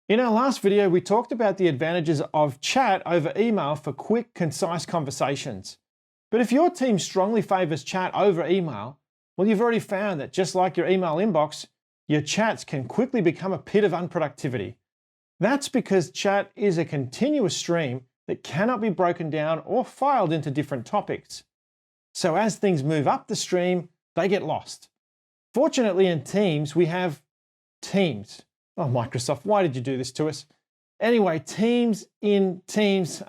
In our last video, we talked about the advantages of chat over email for quick, concise conversations. But if your team strongly favors chat over email, well, you've already found that just like your email inbox, your chats can quickly become a pit of unproductivity. That's because chat is a continuous stream that cannot be broken down or filed into different topics. So as things move up the stream, they get lost. Fortunately, in Teams, we have Teams. Oh, Microsoft, why did you do this to us? Anyway, Teams in Teams,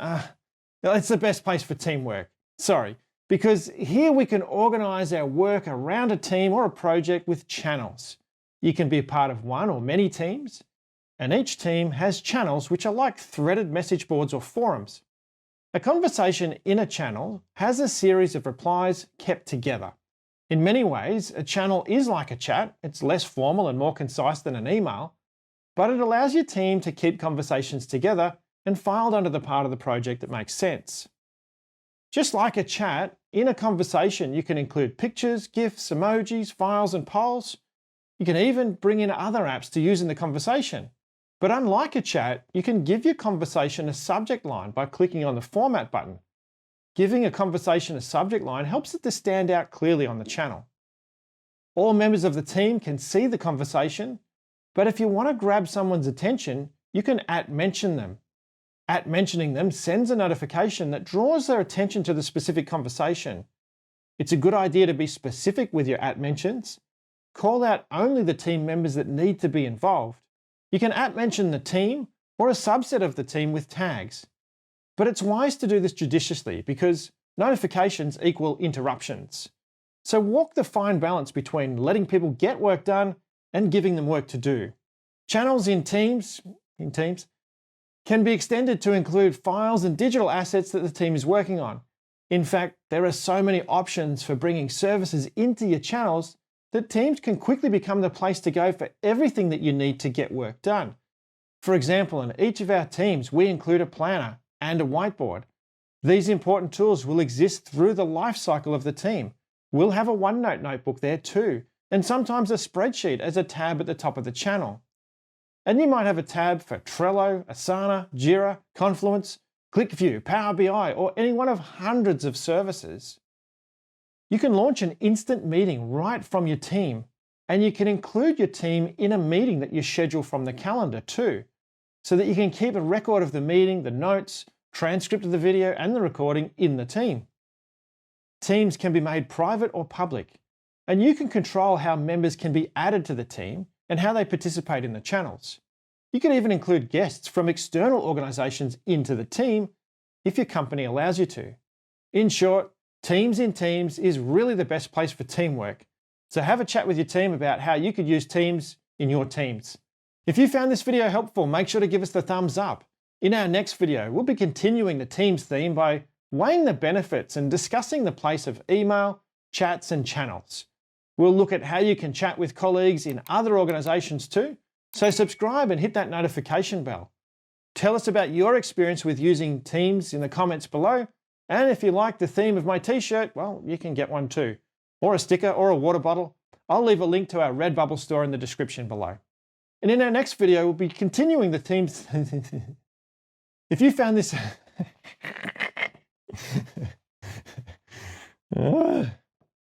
it's the best place for teamwork. Sorry, because here we can organize our work around a team or a project with channels. You can be a part of one or many teams, and each team has channels which are like threaded message boards or forums. A conversation in a channel has a series of replies kept together. In many ways, a channel is like a chat. It's less formal and more concise than an email, but it allows your team to keep conversations together and filed under the part of the project that makes sense. Just like a chat, in a conversation you can include pictures, GIFs, emojis, files and polls. You can even bring in other apps to use in the conversation. But unlike a chat, you can give your conversation a subject line by clicking on the Format button. Giving a conversation a subject line helps it to stand out clearly on the channel. All members of the team can see the conversation, but if you want to grab someone's attention, you can @mention them. @mentioning them sends a notification that draws their attention to the specific conversation. It's a good idea to be specific with your @mentions. Call out only the team members that need to be involved. You can @mention the team or a subset of the team with tags. But it's wise to do this judiciously because notifications equal interruptions. So walk the fine balance between letting people get work done and giving them work to do. Channels in Teams can be extended to include files and digital assets that the team is working on. In fact, there are so many options for bringing services into your channels that Teams can quickly become the place to go for everything that you need to get work done. For example, in each of our teams, we include a planner and a whiteboard. These important tools will exist through the life cycle of the team. We'll have a OneNote notebook there too, and sometimes a spreadsheet as a tab at the top of the channel. And you might have a tab for Trello, Asana, Jira, Confluence, ClickView, Power BI, or any one of hundreds of services. You can launch an instant meeting right from your team, and you can include your team in a meeting that you schedule from the calendar too, so that you can keep a record of the meeting, the notes, transcript of the video, and the recording in the team. Teams can be made private or public, and you can control how members can be added to the team and how they participate in the channels. You can even include guests from external organizations into the team if your company allows you to. In short, Teams in Teams is really the best place for teamwork. So have a chat with your team about how you could use Teams in your teams. If you found this video helpful, make sure to give us the thumbs up. In our next video, we'll be continuing the Teams theme by weighing the benefits and discussing the place of email, chats, and channels. We'll look at how you can chat with colleagues in other organizations too, so subscribe and hit that notification bell. Tell us about your experience with using Teams in the comments below, and if you like the theme of my t-shirt, well, you can get one too, or a sticker or a water bottle. I'll leave a link to our Redbubble store in the description below. And in our next video, we'll be continuing the themes. If you found this